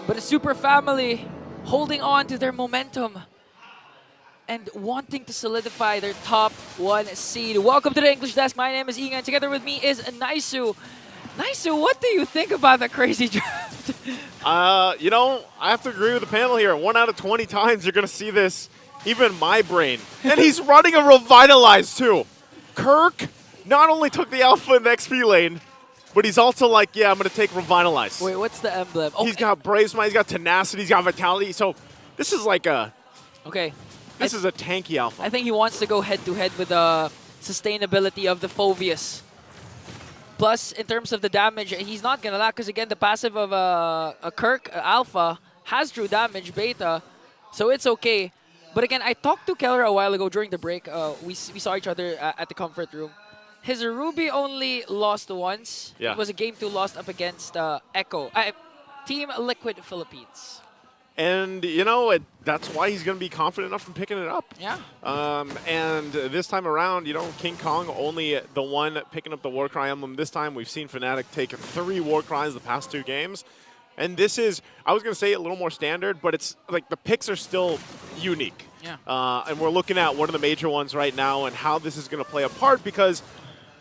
But the Super Family holding on to their momentum and wanting to solidify their top 1 seed. Welcome to the English Desk. My name is Inga, and together with me is Naisu. Naisu, what do you think about the crazy draft? You know, I have to agree with the panel here. 1 out of 20 times you're going to see this, even my brain. And he's running a Revitalize, too. Kirk not only took the Alpha in the XP lane, but he's also like, yeah, I'm going to take Revitalize. Wait, what's the emblem? Oh, he's got Brave Smite, he's got Tenacity, he's got Vitality. So this is like a... Okay. This is a tanky Alpha. I think he wants to go head-to-head with the sustainability of the Phoveus. Plus, in terms of the damage, he's not going to lack, because again, the passive of a Kirk Alpha has true damage, Beta, so it's okay. But again, I talked to Keller a while ago during the break. We saw each other at the comfort room. His Ruby only lost once. Yeah. It was a Game 2 lost up against Echo. Team Liquid Philippines. And, you know, that's why he's going to be confident enough in picking it up. Yeah. And this time around, you know, King Kong only the one picking up the Warcry emblem this time. We've seen FNATIC take 3 Warcries the past 2 games. And this is, I was going to say a little more standard, but it's like the picks are still unique. Yeah. And we're looking at one of the major ones right now and how this is going to play a part because,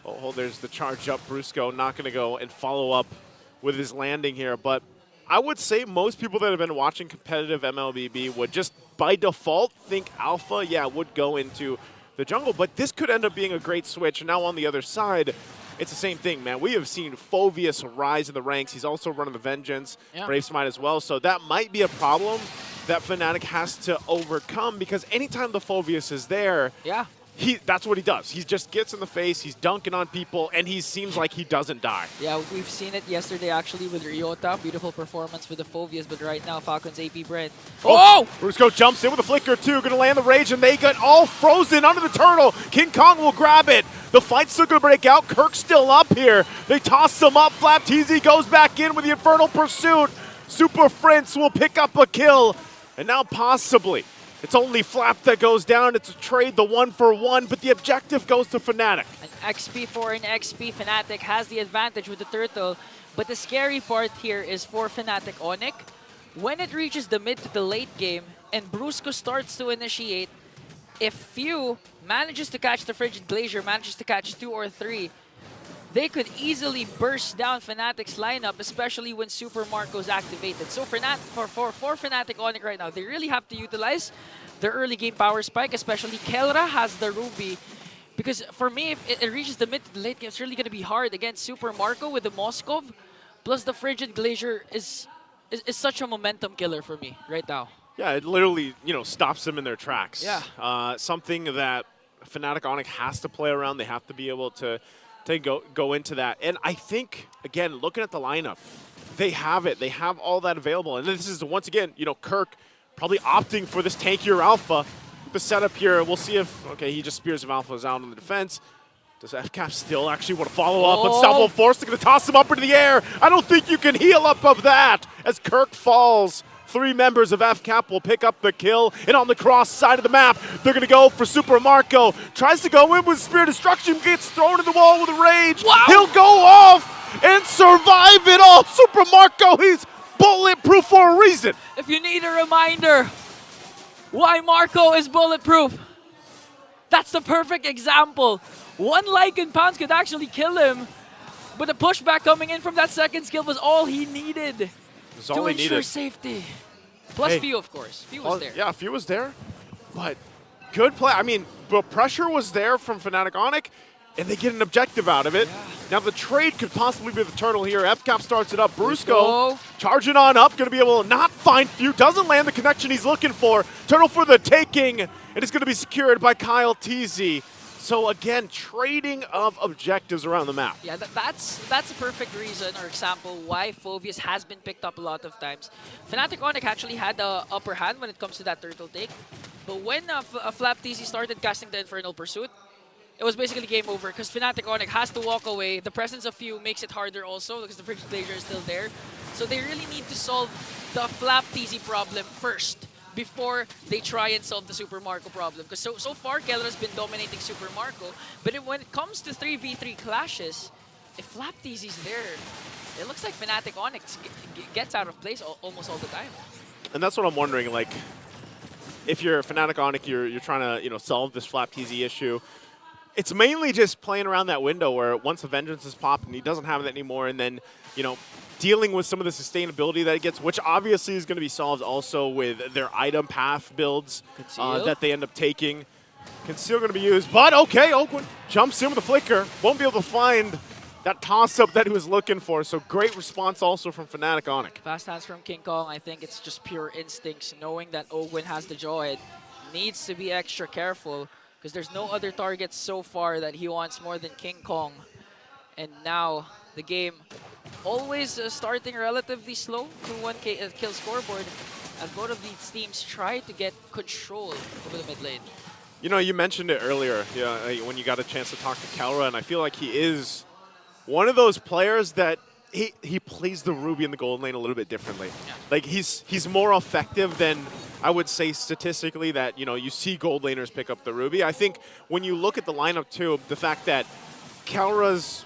oh, there's the charge up. Brusco not going to go and follow up with his landing here. But I would say most people that have been watching competitive MLBB would just by default think Alpha, yeah, would go into the jungle. But this could end up being a great switch. And now on the other side, it's the same thing, man. We have seen Phoveus rise in the ranks. He's also running the Vengeance, yeah. Brave Smite as well. So that might be a problem that FNATIC has to overcome because anytime the Phoveus is there, yeah. That's what he does. He just gets in the face, he's dunking on people, and he seems like he doesn't die. Yeah, we've seen it yesterday actually with Ryota. Beautiful performance with the Phoveus, but right now Falcons AP BREN. Oh! Brusco jumps in with a flicker too, gonna land the rage, and they get all frozen under the turtle. King Kong will grab it. The fight's still gonna break out. Kirk's still up here. They toss him up. Flap TZ goes back in with the Infernal Pursuit. Super Prince will pick up a kill. And now possibly, it's only Flap that goes down. It's a trade, the 1-for-1, but the objective goes to FNATIC. An XP for an XP, FNATIC has the advantage with the turtle, but the scary part here is for FNATIC ONIC. When it reaches the mid to the late game and Brusco starts to initiate, if Few manages to catch the Frigid Glacier, manages to catch 2 or 3, they could easily burst down FNATIC's lineup, especially when Super Marco's activated. So for FNATIC ONIC right now, they really have to utilize their early game power spike, especially Kelra has the Ruby. Because for me, if it reaches the mid to the late game, it's really going to be hard against Super Marco with the Moskov. Plus the Frigid Glacier is such a momentum killer for me right now. Yeah, it literally, you know, stops them in their tracks. Yeah. Something that FNATIC ONIC has to play around. They have to be able to go into that. And I think, again, looking at the lineup, they have it. They have all that available. And this is, once again, you know, Kirk probably opting for this tankier Alpha. The setup here, we'll see if, okay, he just Spears of Alphas out on the defense. Does FCAP still actually want to follow up? Unstoppable Force, they're going to toss him up into the air. I don't think you can heal up of that as Kirk falls. 3 members of FCAP will pick up the kill. And on the cross side of the map, they're going to go for Super Marco. Tries to go in with Spear Destruction, gets thrown in the wall with a rage. Wow. He'll go off and survive it all. Super Marco, he's bulletproof for a reason. If you need a reminder why Marco is bulletproof, that's the perfect example. 1 Lycan Pounce could actually kill him, but the pushback coming in from that second skill was all he needed to ensure safety. Plus Few, of course. Few was there. Yeah, Few was there, but good play. I mean, the pressure was there from FNATIC ONIC, and they get an objective out of it. Yeah. Now the trade could possibly be the turtle here. FCAP starts it up. Brusco charging on up, going to be able to not find Few. Doesn't land the connection he's looking for. Turtle for the taking. It is going to be secured by Kyle TZ. So again, trading of objectives around the map. Yeah, that's a perfect reason or example why Phoveus has been picked up a lot of times. FNATIC ONIC actually had the upper hand when it comes to that turtle take. But when Flap TZ started casting the Infernal Pursuit, it was basically game over because FNATIC ONIC has to walk away. The presence of Few makes it harder also because the Frigid Glacier is still there. So they really need to solve the Flap TZ problem first before they try and solve the Super Marco problem. Because so far, Keller has been dominating Super Marco. But when it comes to 3v3 clashes, if FlapTZ's there, it looks like FNATIC ONIC gets out of place almost all the time. And that's what I'm wondering, like, if you're FNATIC ONIC, you're trying to, solve this FlapTZ issue. It's mainly just playing around that window where once the Vengeance is popped and he doesn't have it anymore, and then, dealing with some of the sustainability that it gets, which obviously is going to be solved also with their item path builds that they end up taking. Conceal going to be used, but okay, Oakwood jumps in with a flicker. Won't be able to find that toss-up that he was looking for, so great response also from FNATIC ONIC. Fast hands from King Kong. I think it's just pure instincts, knowing that Oakwood has the jaw. It needs to be extra careful because there's no other targets so far that he wants more than King Kong. And now the game always starting relatively slow, 2-1 kill scoreboard, as both of these teams try to get control over the mid lane. You mentioned it earlier, when you got a chance to talk to Kelra, and I feel like he is one of those players that he plays the Ruby in the gold lane a little bit differently. Yeah. Like he's more effective than I would say statistically that you see gold laners pick up the Ruby. I think when you look at the lineup too, the fact that Kelra's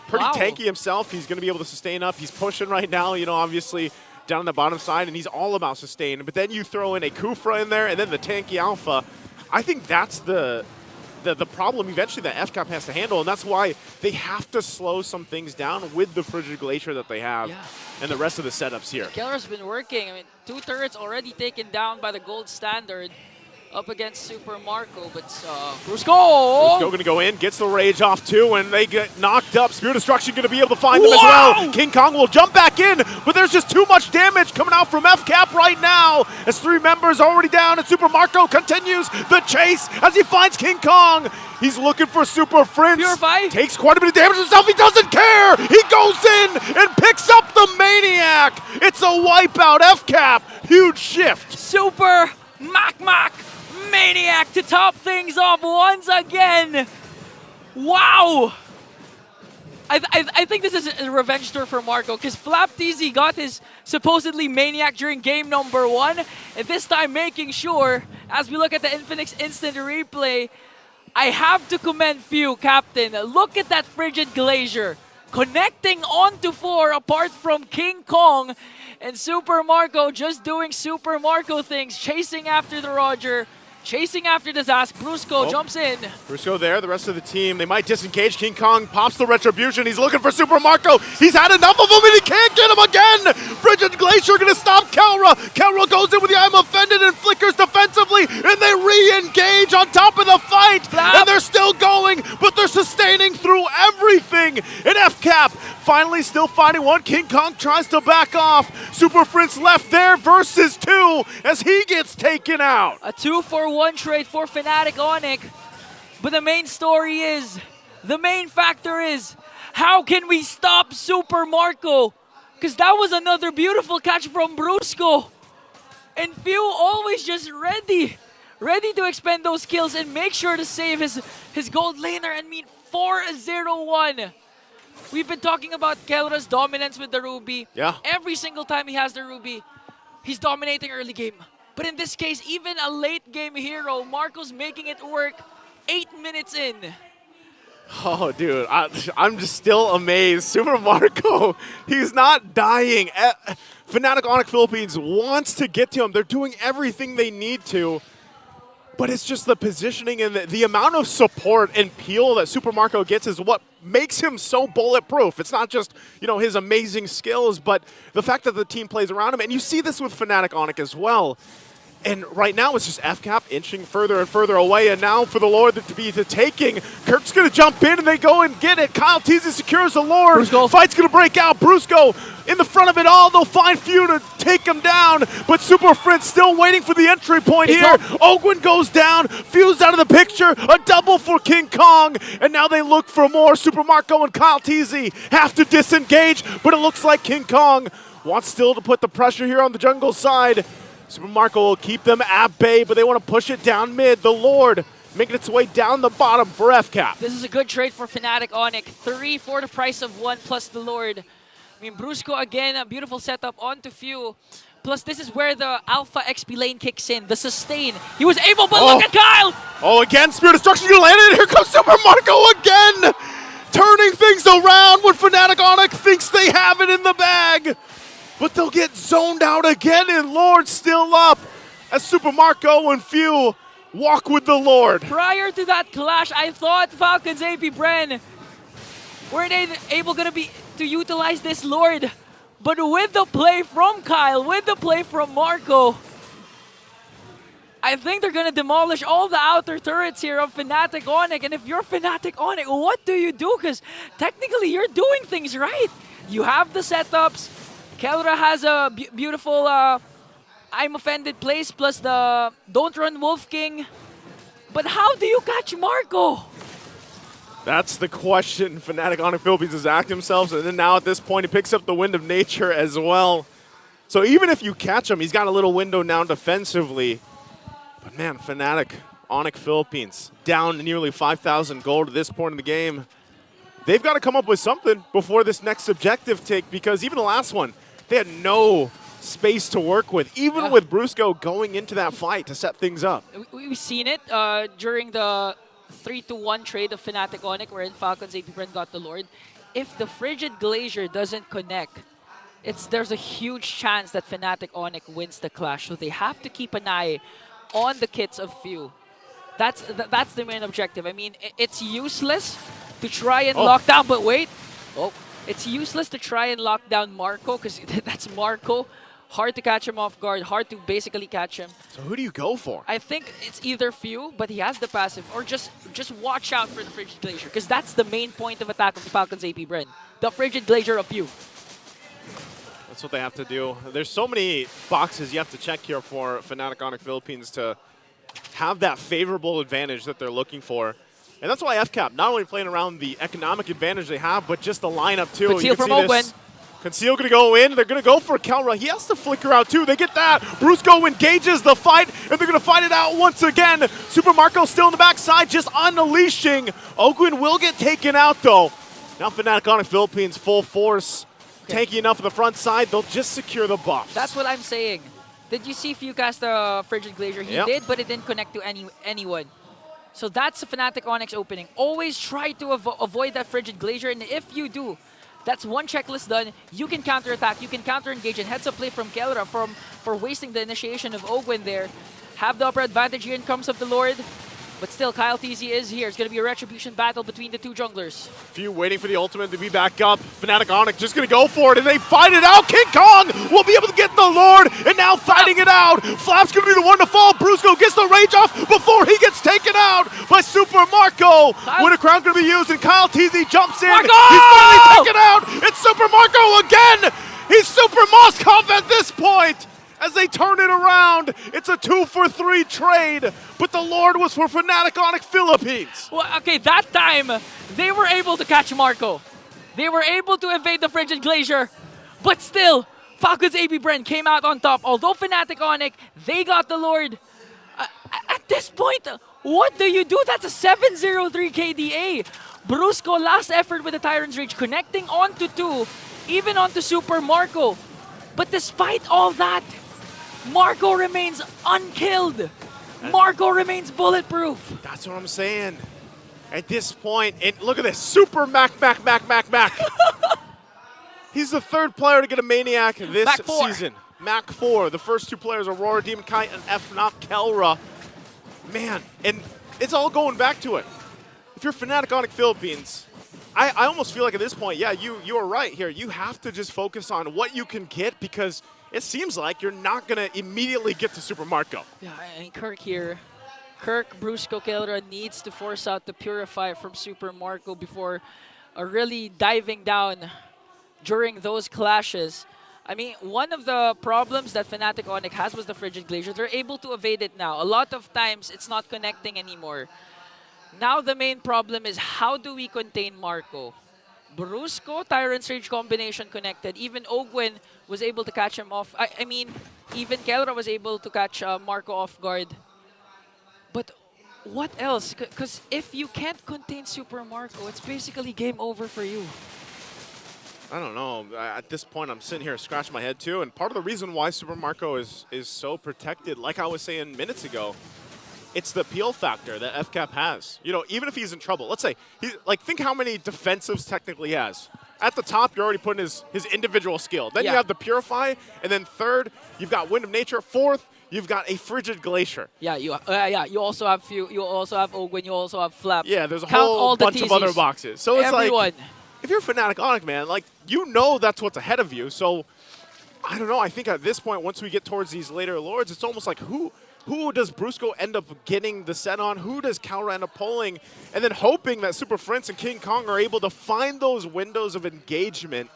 pretty tanky himself, he's going to be able to sustain up. He's pushing right now, obviously down on the bottom side, and he's all about sustain. But then you throw in a Kufra in there, and then the tanky Alpha. I think that's the problem eventually that FCAP has to handle, and that's why they have to slow some things down with the Frigid Glacier that they have and the rest of the setups here. Kelra's been working. I mean, 2 turrets already taken down by the gold standard up against Super Marco, but Brusco going to go in, gets the rage off too, and they get knocked up. Spirit Destruction going to be able to find them as well. King Kong will jump back in, but there's just too much damage coming out from FCAP right now as 3 members already down, and Super Marco continues the chase as he finds King Kong. He's looking for Super Prince. Purify. Takes quite a bit of damage himself. He doesn't care. He goes in and picks up the Maniac. It's a wipeout. FCAP. Huge shift. Super Mac Maniac to top things off once again. Wow. I think this is a revenge tour for Marco because FlapTZ got his supposedly Maniac during game number 1, and this time making sure, as we look at the Infinix instant replay, I have to commend Few, Captain. Look at that Frigid Glacier connecting onto 4 apart from King Kong, and Super Marco just doing Super Marco things, chasing after the Roger, chasing after the Zask. Brusco jumps in. Brusco there, the rest of the team, they might disengage. King Kong pops the Retribution. He's looking for Super Marco. He's had enough of him and he can't get him again. Frigid Glacier gonna stop Kelra. Kelra goes in with the I'm Offended and flickers defensively, and they re-engage on top of the fight. And they're still going, but they're sustaining through everything. And FCAP finally still fighting one. King Kong tries to back off. Super Prince left there versus 2 as he gets taken out. A 2-for-1 trade for FNATIC ONIC. But the main story is, the main factor is, how can we stop Super Marco? Because that was another beautiful catch from Brusco. And Few always just ready to expend those kills and make sure to save his gold laner. I mean, 4-0-1. We've been talking about Kelra's dominance with the Ruby. Yeah. Every single time he has the Ruby, he's dominating early game. But in this case, even a late game hero, Marco's making it work 8 minutes in. Oh, dude, I'm just still amazed. Super Marco, he's not dying. FNATIC ONIC Philippines wants to get to him. They're doing everything they need to. But it's just the positioning and the amount of support and peel that Super Marco gets is what makes him so bulletproof. It's not just, his amazing skills, but the fact that the team plays around him. And you see this with FNATIC ONIC as well. And right now it's just FCAP inching further and further away, and now for the Lord to be the taking. Kirk's going to jump in and they go and get it. Kyle Teasy secures the Lord. Brusco. Fight's going to break out. Brusco in the front of it all. They'll find Few to take him down, but Super Prince still waiting for the entry point here. Ogwin goes down. Few's out of the picture. A double for King Kong, and now they look for more. Super Marco and Kyle Teasy have to disengage, but it looks like King Kong wants still to put the pressure here on the jungle side. Super Marco will keep them at bay, but they want to push it down mid. The Lord making its way down the bottom for FCAP. This is a good trade for FNATIC ONIC. 3 for the price of 1 plus the Lord. I mean, Brusco again, a beautiful setup onto Few. Plus, this is where the Alpha XP lane kicks in, the sustain. He was able, but look at Kyle! Oh, again, Spirit Destruction going to land it. Here comes Super Marco again! turning things around when FNATIC ONIC thinks they have it in the bag. But they'll get zoned out again, and Lord still up as Super Marco and Few walk with the Lord. Prior to that clash, I thought Falcons AP BREN weren't able to utilize this Lord. But with the play from Kyle, with the play from Marco, I think they're going to demolish all the outer turrets here of FNATIC ONIC. And if you're FNATIC ONIC, what do you do? Because technically, you're doing things right. You have the setups. Kelra has a beautiful I'm Offended place plus the Don't Run Wolf King. But how do you catch Marco? That's the question FNATIC ONIC Philippines has asked themselves. And then now at this point, he picks up the Wind of Nature as well. So even if you catch him, he's got a little window now defensively. But man, FNATIC ONIC Philippines down nearly 5,000 gold at this point in the game. They've got to come up with something before this next objective take, because even the last one, they had no space to work with, even with Brusco going into that fight to set things up. We've seen it during the 3-1 trade of FNATIC ONIC, wherein Falcons AP BREN got the Lord. If the Frigid Glacier doesn't connect, there's a huge chance that FNATIC ONIC wins the clash. So they have to keep an eye on the kits of Few. That's the main objective. I mean, it's useless to try and lock down, but wait. It's useless to try and lock down Marco, because that's Marco. Hard to catch him off guard, hard to basically catch him. So who do you go for? I think it's either Few, but he has the passive, or just watch out for the Frigid Glacier, because that's the main point of attack of the Falcons AP BREN. The Frigid Glacier of Few. That's what they have to do. There's so many boxes you have to check here for FNATIC ONIC Philippines to have that favorable advantage that they're looking for. And that's why FCAP, not only playing around the economic advantage they have, but just the lineup too. Conceal from Owen. Conceal going to go in. They're going to go for Kelra. He has to flicker out too. They get that. Brusco engages the fight, and they're going to fight it out once again. Super Marco still in the backside, just unleashing. Ogwin will get taken out though. Now FNATIC ONIC Philippines full force. Tanky enough on the front side, they'll just secure the buffs. That's what I'm saying. Did you see Few cast the Frigid Glacier? He did, but it didn't connect to anyone. So that's FNATIC ONIC's opening. Always try to avoid that Frigid Glacier, and if you do, that's one checklist done. You can counterattack, you can counter-engage, and heads-up play from Kelra for wasting the initiation of Ogwin there. Have the upper advantage here in comes of the Lord. But still, Kyle TZ is here. It's going to be a retribution battle between the two junglers. Few waiting for the ultimate to be back up. FNATIC ONIC just going to go for it, and they fight it out. King Kong will be able to get the Lord, and now fighting it out. Flap's going to be the one to fall. Brusco gets the rage off before he gets taken out by Super Marco. Winter Crown going to be used, and Kyle TZ jumps in. Marco! He's finally taken out. It's Super Marco again. He's Super Moskov at this point. As they turn it around, it's a 2-for-3 trade, but the Lord was for FNATIC ONIC Philippines. Well, okay, that time, they were able to catch Marco. They were able to evade the Frigid Glacier, but still, Falcons AP BREN came out on top. Although FNATIC ONIC, they got the Lord. At this point, what do you do? That's a 703 KDA. Brusco, last effort with the Tyrant's Reach, connecting onto 2, even onto Super Marco. But despite all that, Marco remains unkilled. Marco remains bulletproof. That's what I'm saying. At this point, look at this. Super Mac. He's the third player to get a Maniac this season. Mac 4. The first two players, Aurora, Demon Kite, and FNOP Kelra. Man, and it's all going back to it. If you're FNATIC ONIC Philippines, I almost feel like at this point, yeah, you are right here. You have to just focus on what you can get, because it seems like you're not going to immediately get to Super Marco. Yeah, I mean, Kirk here. Kirk, Brusco, Kelra needs to force out the Purify from Super Marco before really diving down during those clashes. I mean, one of the problems that FNATIC ONIC has was the Frigid Glacier. They're able to evade it now. A lot of times, it's not connecting anymore. Now the main problem is, how do we contain Marco? Brusco, Tyrant's Rage combination connected. Even Ogwin was able to catch him off. I mean, even Kelra was able to catch Marco off guard. But what else? Because if you can't contain Super Marco, it's basically game over for you. I don't know. At this point, I'm sitting here scratching my head too. And part of the reason why Super Marco is so protected, like I was saying minutes ago, it's the appeal factor that FCAP has. You know, even if he's in trouble, let's say, think how many defensives technically he has. At the top, you're already putting his individual skill. Then you have the Purify, and then third, you've got Wind of Nature. Fourth, you've got a Frigid Glacier. Yeah, you also have you also have Ogwen, you also have Flap. Yeah, there's a whole bunch of other boxes. So it's like, if you're FNATIC ONIC, man, like, you know that's what's ahead of you. So, I don't know, I think at this point, once we get towards these later Lords, it's almost like who does Brusco end up getting the set on? Who does Calra end up pulling? And then hoping that Super Prince and King Kong are able to find those windows of engagement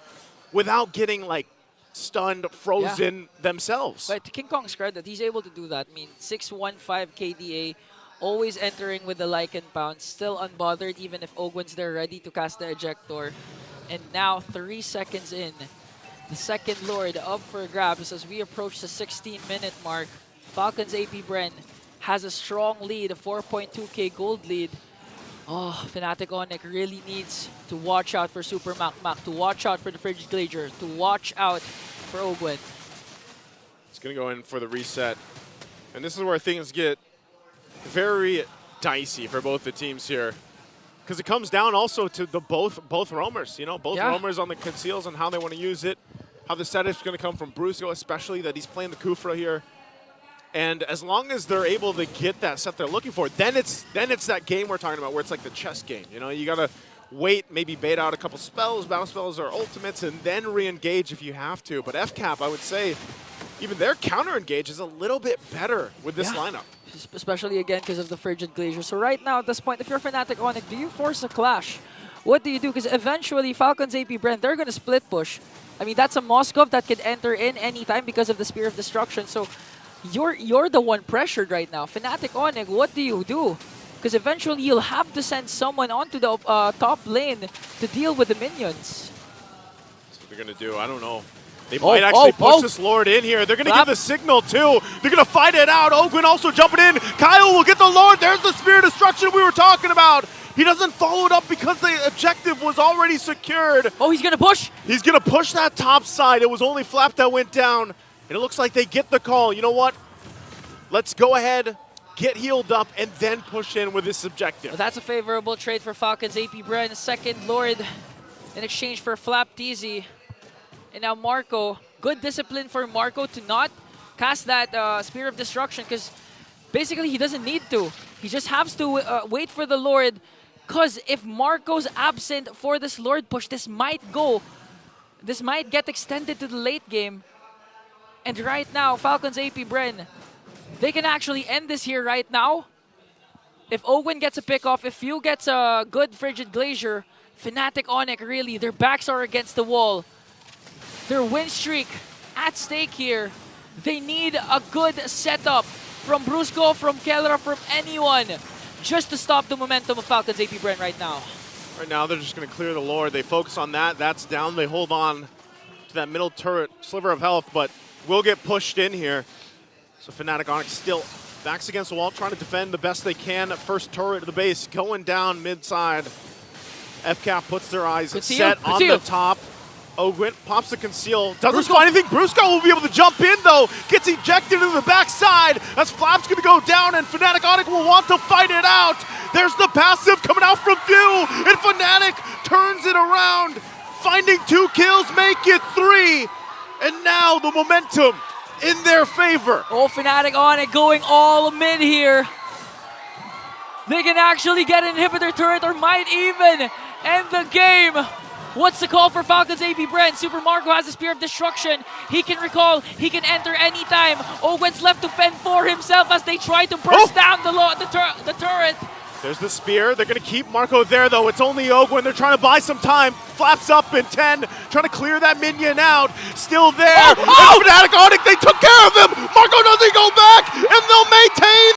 without getting, like, stunned, frozen themselves. But to King Kong's credit, he's able to do that. I mean, 615 KDA, always entering with the Lycan Pounce, still unbothered even if Ogwen's there ready to cast the Ejector. And now, 3 seconds in, the second Lord up for grabs as we approach the 16-minute mark. Falcons AP BREN has a strong lead, a 4.2k gold lead. Oh, FNATIC ONIC really needs to watch out for Super Mac, to watch out for the Frigid Glacier, to watch out for Ogwen. It's going to go in for the reset. And this is where things get very dicey for both the teams here. Because it comes down also to the both roamers, you know, both roamers on the conceals and how they want to use it. How the setup's going to come from Brusco, especially that he's playing the Kufra here. And as long as they're able to get that set they're looking for, then it's that game we're talking about where it's like the chess game. You know, you gotta wait, maybe bait out a couple spells, battle spells or ultimates, and then re-engage if you have to. But FCAP, I would say, even their counter-engage is a little bit better with this lineup. Especially again because of the Frigid Glacier. So right now at this point, if you're FNATIC ONIC, do you force a clash? What do you do? Because eventually Falcons AP BREN, they're gonna split push. I mean, that's a Moskov that could enter in anytime because of the Spear of Destruction. So you're the one pressured right now. FNATIC ONIC, what do you do? Because eventually you'll have to send someone onto the top lane to deal with the minions. That's what they're going to do. I don't know. They might actually push this Lord in here. They're going to give the signal too. They're going to fight it out. Ogwen also jumping in. Kyle will get the Lord. There's the Spear of Destruction we were talking about. He doesn't follow it up because the objective was already secured. Oh, he's going to push. He's going to push that top side. It was only Flap that went down. And it looks like they get the call. You know what? Let's go ahead, get healed up, and then push in with this objective. Well, that's a favorable trade for Falcons AP BREN. Second Lord in exchange for Flap TZ. And now Marco. Good discipline for Marco to not cast that Spear of Destruction because basically he doesn't need to. He just has to wait for the Lord because if Marco's absent for this Lord push, this might get extended to the late game. And right now, Falcons AP BREN, they can actually end this here right now. If Ogwen gets a pick-off, if Few gets a good Frigid Glacier, FNATIC ONIC, really, their backs are against the wall. Their win streak at stake here. They need a good setup from Brusco, from Kelra, from anyone, just to stop the momentum of Falcons AP BREN right now. Right now, they're just going to clear the Lord. They focus on that. That's down. They hold on to that middle turret sliver of health, but will get pushed in here. So FNATIC ONIC still backs against the wall, trying to defend the best they can. First turret of the base going down mid-side. FCAP puts their eyes set on the top. Ogwen pops the conceal. Doesn't find anything. Brusco will be able to jump in, though. Gets ejected into the backside. As Flap's going to go down, and FNATIC ONIC will want to fight it out. There's the passive coming out from Few, and FNATIC turns it around. Finding 2 kills, make it 3. And now the momentum in their favor. Oh, FNATIC ONIC going all mid here. They can actually get an inhibitor turret or might even end the game. What's the call for Falcons AP BREN? Super Marco has a Spear of Destruction. He can recall, he can enter anytime. Ogwen's left to fend for himself as they try to burst down the turret. There's the Spear. They're going to keep Marco there, though. It's only Ogwen. They're trying to buy some time. Flaps up in 10, trying to clear that minion out. Still there. FNATIC ONIC, they took care of him. Marco doesn't go back, and they'll maintain.